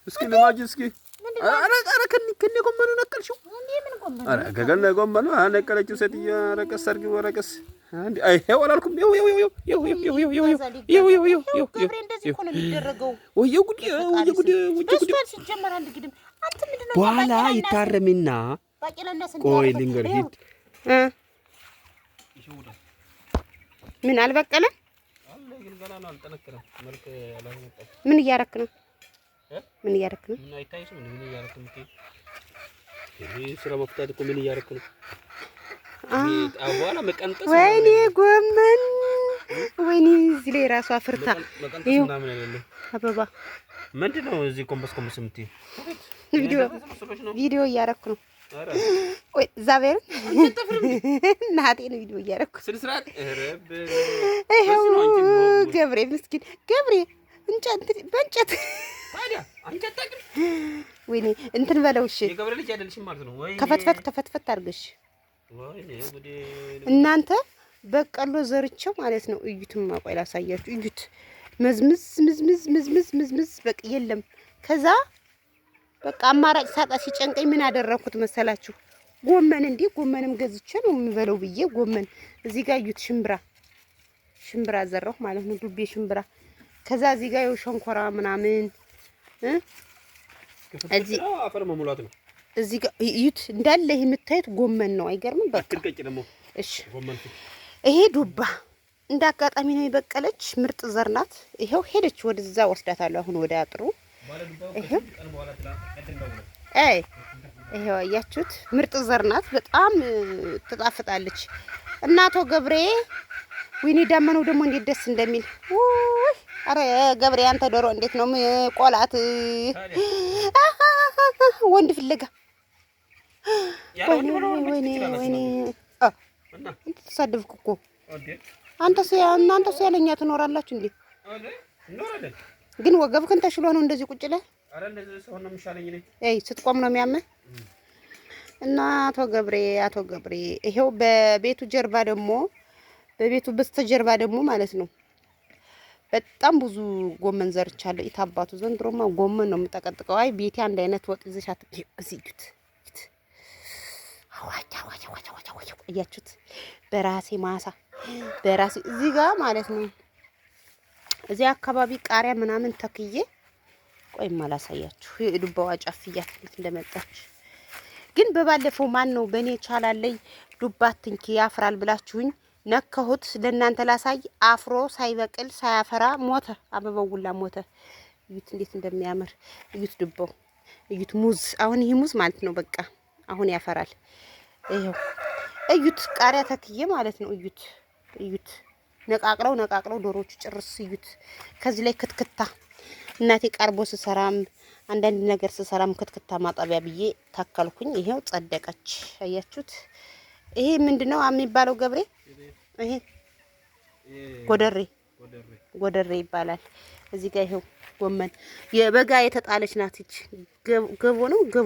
እስኪ ልማጅ እስኪ አረ ከኒ ጎመኑ ነቀልሽው አረ ከገና ጎመኑ ነቀለችው ሴትዮ ረቀስ አድርጊው ረቀስ አንዴ አይሄው አላልኩም በኋላ ይታረምና ቆይ ልንገርህ ሂድ ምን አልበቀለም ምን እያረክ ነው ምን እያረክ ነው ምን አይታይሽም ምን እያረክ ነው ይሄ ስራ መፍታት እኮ ምን እያረክ ነው አዋላ መቀንጠስ ወይኔ ጎመን ወይኔ እዚህ ላይ ራሱ አፍርታ ይሄው ምናምን አይደለም አበባ ምንድነው እዚህ ኮምበስ የምትይ ቪዲዮ እያረኩ ነው ወይ ዛቤር ናቴ ነው ቪዲዮ እያረኩ ስርዓት ይሄው ገብሬ ምስኪን ገብሬ እንጨት በእንጨት ታዲያ አንጨት ታቅም ወይኔ እንትን በለው እሺ የገብሬ ልጅ አይደልሽም ማለት ነው ወይ ከፈትፈት አድርገሽ ወይኔ ወዴ እናንተ በቀሎ ዘርቸው ማለት ነው እዩትማ ቆይ ላሳያችሁ እዩት መዝምዝ በቃ የለም ከዛ በቃ አማራጭ ሳጣ ሲጨንቀኝ ምን አደረኩት መሰላችሁ ጎመን እንዴ ጎመንም ገዝቼ ነው የምበለው ብዬ ጎመን እዚህ ጋር እዩት ሽምብራ ዘራሁ ማለት ነው ዱቤ ሽምብራ ከዛ እዚህ ጋር የሸንኮራ ምናምን እዚህ አፈር መሙላት ነው እዚህ ጋር እዩት እንዳለ ይሄ የምታዩት ጎመን ነው አይገርምም በቃ ትልቀጭ ደግሞ እሺ ጎመን ይሄ ዱባ እንዳጋጣሚ ነው የበቀለች ምርጥ ዘር ናት ይሄው ሄደች ወደዛ ወስዳታለሁ አሁን ወደ አጥሩ ይሄው አያችሁት ምርጥ ዘር ናት በጣም ትጣፍጣለች እናቶ ገብሬ ወይኔ ዳመነው ደግሞ እንዴት ደስ እንደሚል አረ ገብሬ አንተ ዶሮ እንዴት ነው ቆላት ወንድ ፍለጋ ወይኔ ተሳደብኩ እኮ እናንተ ያለኛ ትኖራላችሁ እንዴ እንኖራለን ግን ወገብክን ተሽሎ ነው እንደዚህ ቁጭ ላይ አረ እንደዚህ ሰው ነው የሚሻለኝ ነኝ ስትቆም ነው የሚያመህ እና አቶ ገብሬ ይሄው በቤቱ ጀርባ ደግሞ በቤቱ በስተጀርባ ደግሞ ማለት ነው በጣም ብዙ ጎመን ዘርቻለሁ ኢታባቱ ዘንድሮማ ጎመን ነው የምጠቀጥቀው አይ ቤቴ አንድ አይነት ወጥ ይዘሽ አትይዩት አዋቻ እያችሁት በራሴ ማሳ በራሴ እዚህ ጋር ማለት ነው እዚህ አካባቢ ቃሪያ ምናምን ተክዬ ቆይማ ላሳያችሁ የዱባዋ ጫፍያት እንዴት እንደመጣች ግን በባለፈው ማን ነው በኔ ቻላለኝ ዱባት ትንኪ ያፍራል ብላችሁኝ ነከሁት ለእናንተ ላሳይ አፍሮ ሳይበቅል ሳያፈራ ሞተ አበባው ሁላ ሞተ እዩት እንዴት እንደሚያምር እዩት ዱባው እዩት ሙዝ አሁን ይሄ ሙዝ ማለት ነው በቃ አሁን ያፈራል ይሄው እዩት ቃሪያ ተክዬ ማለት ነው እዩት ነቃቅለው ዶሮቹ ጭርስ እዩት ከዚህ ላይ ክትክታ እናቴ ቀርቦ ስሰራም አንዳንድ ነገር ስሰራም ክትክታ ማጣቢያ ብዬ ታከልኩኝ ይሄው ጸደቀች አያችሁት ይሄ ምንድነው የሚባለው ገብሬ ይሄ ጎደሬ ይባላል እዚህ ጋር ይሄው ጎመን የበጋ የተጣለች ናት እቺ ገቦ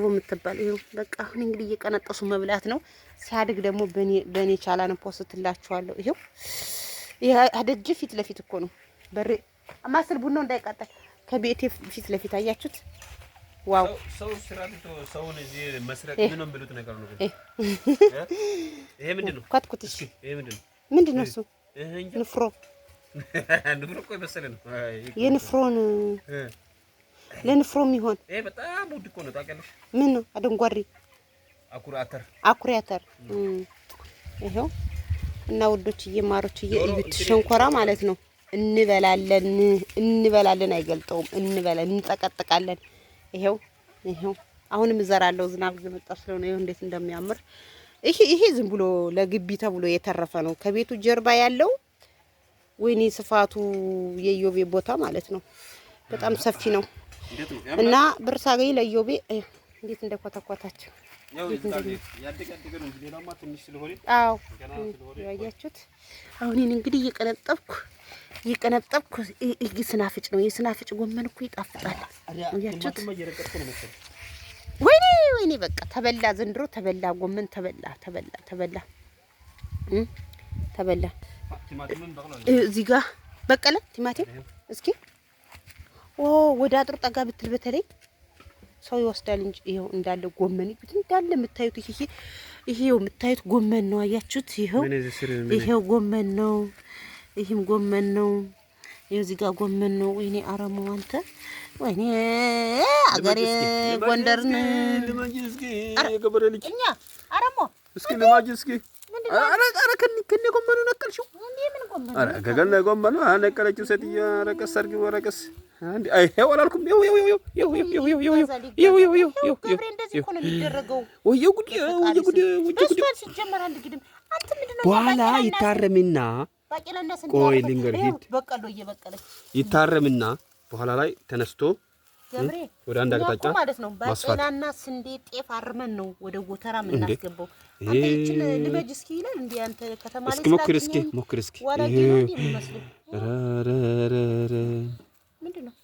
የምትባል ይሄው በቃ አሁን እንግዲህ እየቀነጠሱ መብላት ነው ሲያድግ ደግሞ በኔ ቻላን ፖስትላችኋለሁ ይሄው አደጅ ፊት ለፊት እኮ ነው በሬ አማስል ቡናው እንዳይቃጠል ከቤቴ ፊት ለፊት አያችሁት ዋው ሰው ስራቱ ሰውን እዚህ መስረቅ ምንም ብሉት ነገር ነው ይሄ ምንድነው ኮትኩትሽ ይሄ ምንድነው እሱ ንፍሮ እኮ መሰለ ነው የንፍሮን ለንፍሮም ይሆን ይሄ በጣም ውድ እኮ ነው ታውቂያለሽ ምን ነው አደንጓሪ አኩሪ አተር ይሄው እና ውዶችዬ ማሮችዬ እዩት ሸንኮራ ማለት ነው እንበላለን አይገልጠውም እንጠቀጥቃለን ይሄው አሁንም እዘራለሁ ዝናብ እየመጣ ስለሆነ ይሄው እንዴት እንደሚያምር ይሄ ዝም ብሎ ለግቢ ተብሎ የተረፈ ነው ከቤቱ ጀርባ ያለው ወይኔ ስፋቱ የዮቤ ቦታ ማለት ነው በጣም ሰፊ ነው እና ብር ሳገኝ ለዮቤ እንዴት እንደኮተኮታቸው አዎ ያያችሁት አሁን እንግዲህ እየቀነጠብኩ ስናፍጭ ነው የስናፍጭ ጎመን እኮ ይጣፍጣል ያያችሁት ወይኔ በቃ ተበላ ዘንድሮ ተበላ ጎመን ተበላ እዚህ ጋር በቀለ ቲማቲም እስኪ ወደ አጥሩ ጠጋ ብትል በተለይ ሰው ይወስዳል እንጂ ይሄው እንዳለ ጎመን እንዳለ የምታዩት ይሄው የምታዩት ጎመን ነው። አያችሁት? ይሄው ጎመን ነው። ይሄም ጎመን ነው። ይሄው እዚህ ጋር ጎመን ነው። ወይኔ አረሙ አንተ ወይኔ አገሬ ጎንደርን ልማጅ እስኪ የገበሬ ልጅ እኛ አረሙ እስኪ ልማጅ እስኪ አረ ከኒ ጎመኑ ነቀልሽው እንዴ? ምን ጎመን? አረ ከገና ጎመኑ ነቀለችው ሴትዮ። ረቀስ አድርጊው ረቀስ አንዴ አይ ሄው አላልኩም። ይው ገብሬ እንደዚህ እኮ ነው የሚደረገው። ወየ ጉድ ሲጀመር አንድ ግድም አንተ ምንድነው? በኋላ ይታረምና ባቄላና ስንዴ ቆይ ልንገር ሂድ በቀሎ እየበቀለች ይታረምና በኋላ ላይ ተነስቶ ገብሬ ወደ አንድ አቅጣጫ ማለት ነው። ባቄላና ስንዴ ጤፍ አርመን ነው ወደ ጎተራ የምናስገባው። አንተ እቺን ልመጅ እስኪ ይላል እንዴ? አንተ ከተማ ላይ ሞክር እስኪ ወላጅ ነው እንዴ የሚመስለው? ምንድነው?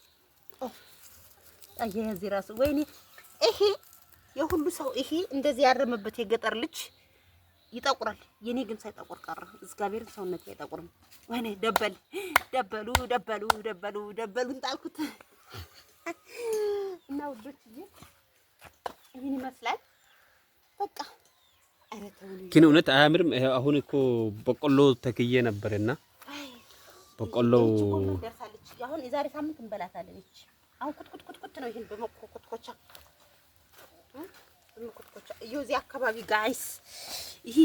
አየህ ራሱ ወይኔ ይሄ የሁሉ ሰው ይሄ እንደዚህ ያረመበት የገጠር ልጅ ይጠቁራል። የኔ ግን ሳይጠቁር ቀረ። እግዚአብሔርን ሰውነት አይጠቁርም። ወይኔ ደበሉን ጣልኩት እና ውዶች ይሄን ይመስላል በቃ። ኧረ ተው ግን እውነት አያምርም? አሁን እኮ በቆሎ ተክዬ ነበርና በቆሎ ደርሳለች። አሁን የዛሬ ሳምንት እንበላታለን። እቺ አሁን ኩትኩት ነው። ይሄን በመኮትኮቻ እዚህ አካባቢ ጋይስ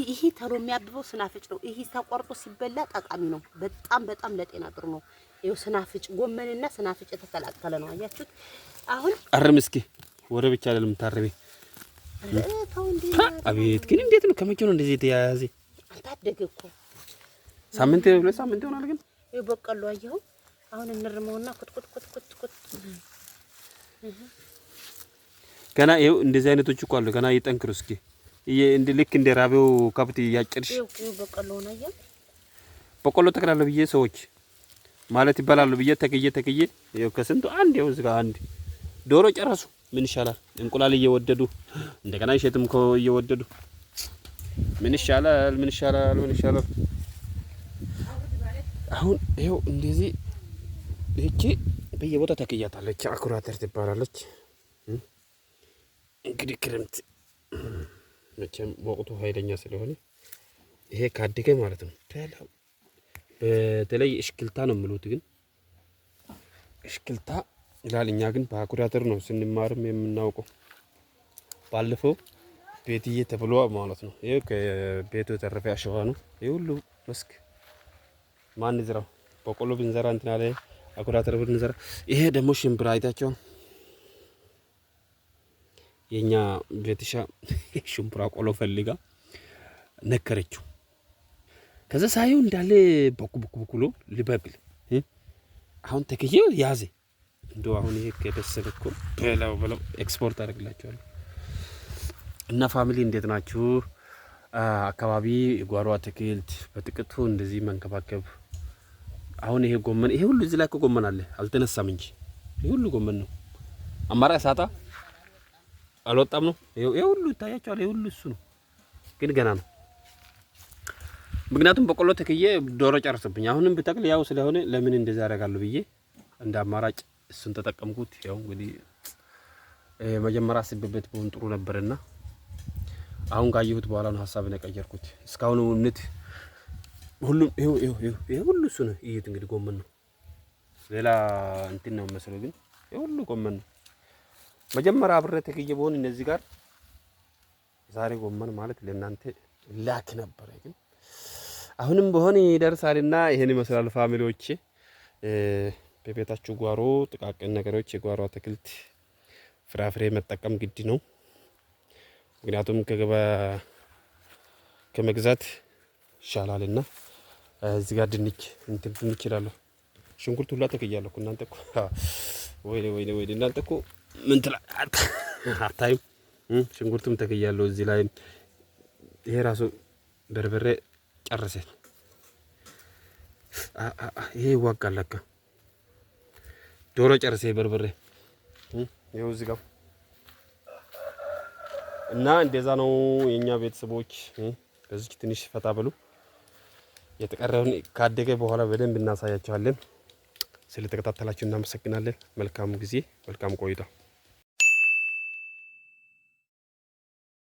ይሄ ተሎ የሚያብበው ስናፍጭ ነው። ይሄ ተቆርጦ ሲበላ ጠቃሚ ነው። በጣም ለጤና ጥሩ ነው። ይሄው ስናፍጭ ጎመንና ስናፍጭ የተቀላቀለ ነው። አያችሁት? አሁን አረም እስኪ ወደ ብቻ አይደለም ታረቤ። አቤት ግን እንዴት ነው? ከመቼው ነው እንደዚህ የተያያዘ? አንተ አደገ እኮ ሳምንት ሁለት ሳምንት ይሆናል። ግን ይሄው በቀሎ አየኸው? አሁን እንርመውና ኩትኩት ገና ይሄው እንደዚህ አይነቶች እኮ አሉ። ገና ይጠንክሩ እስኪ እንደ ልክ እንደ ራቤው ከብት ያጨርሽ በቀሎ ነው። አየኸው? በቆሎ ተከላለ ብዬ ሰዎች ማለት ይባላሉ ብዬ ተከየ ይሄው ከስንቱ አንድ ይሄው እዚህ ጋር አንድ ዶሮ ጨረሱ። ምን ይሻላል? እንቁላል እየወደዱ እንደገና እሸትም እኮ እየወደዱ ምን ይሻላል? አሁን ይሄው እንደዚህ እቺ በየቦታው ተከያታለች። አኩራተር ትባላለች። እንግዲህ ክረምት መቼም ወቅቱ ኃይለኛ ስለሆነ ይሄ ካደገ ማለት ነው። በተለይ እሽክልታ ነው የሚሉት፣ ግን እሽክልታ ይላል። እኛ ግን በአኩራተር ነው ስንማርም የምናውቀው። ባለፈው ቤትዬ ተብሎ ማለት ነው። ይሄ ከቤቱ የተረፈ አሸዋ ነው። ይሄ ሁሉ መስክ ማን ይዝራው? በቆሎ ብንዘራ እንትን አለ አኩራተር ብንዘራ። ይሄ ደግሞ ሽምብራ አይታቸው የኛ ቤትሻ ሽምብራ ቆሎ ፈልጋ ነከረችው። ከዛ ሳይው እንዳለ በኩብኩብኩሎ ልበብል አሁን ተከየው ያዘ። እንደው አሁን ይሄ ከበሰለ እኮ በለው ኤክስፖርት አደርግላችኋለሁ። እና ፋሚሊ እንዴት ናችሁ? አካባቢ ጓሮ አትክልት በጥቅቱ እንደዚህ መንከባከብ። አሁን ይሄ ጎመን ይሄ ሁሉ እዚህ ላይ እኮ ጎመን አለ አልተነሳም እንጂ ይሄ ሁሉ ጎመን ነው። አማራጭ ሳጣ አልወጣም ነው። ይሄ ሁሉ ይታያችኋል። ይሄ ሁሉ እሱ ነው፣ ግን ገና ነው። ምክንያቱም በቆሎ ተክዬ ዶሮ ጨርሰብኝ። አሁንም ብተክል ያው ስለሆነ ለምን እንደዛ ያደርጋሉ ብዬ እንደ አማራጭ እሱን ተጠቀምኩት። ያው እንግዲህ መጀመሪያ አስቤበት ቢሆን ጥሩ ነበርና አሁን ካየሁት በኋላ ነው ሀሳብን የቀየርኩት። እስካሁን እውነት ሁሉም ይሄ ሁሉ እሱ ነው። ይሄት እንግዲህ ጎመን ነው፣ ሌላ እንትን ነው መስሎ፣ ግን ይሄ ሁሉ ጎመን ነው። መጀመሪያ አብሬ ተክዬ በሆን እነዚህ ጋር ዛሬ ጎመን ማለት ለእናንተ ላክ ነበረ፣ ግን አሁንም በሆነ ይደርሳልና ይሄን ይመስላል ፋሚሊዎቼ። በቤታችሁ ጓሮ ጥቃቅን ነገሮች የጓሮ አትክልት ፍራፍሬ መጠቀም ግድ ነው። ምክንያቱም ከመግዛት ይሻላልና። እዚህ ጋር ድንች ይላል፣ ሽንኩርት ሁላ ተከያለሁ። እናንተ እኮ ወይኔ እናንተ እኮ ምን ትላ አታዩ? ሽንኩርቱም ተከያለሁ እዚህ ላይ። ይሄ ራሱ በርበሬ ጨርሰን ይሄ ይዋጋል ለካ። ዶሮ ጨርሴ በርበሬ ይኸው እዚህ ጋር እና እንደዛ ነው የኛ ቤተሰቦች። በዚህ ትንሽ ፈታ ብሉ። የተቀረውን ካደገ በኋላ በደንብ እናሳያችኋለን። ስለተከታተላችሁ እናመሰግናለን። መልካም ጊዜ፣ መልካም ቆይታ።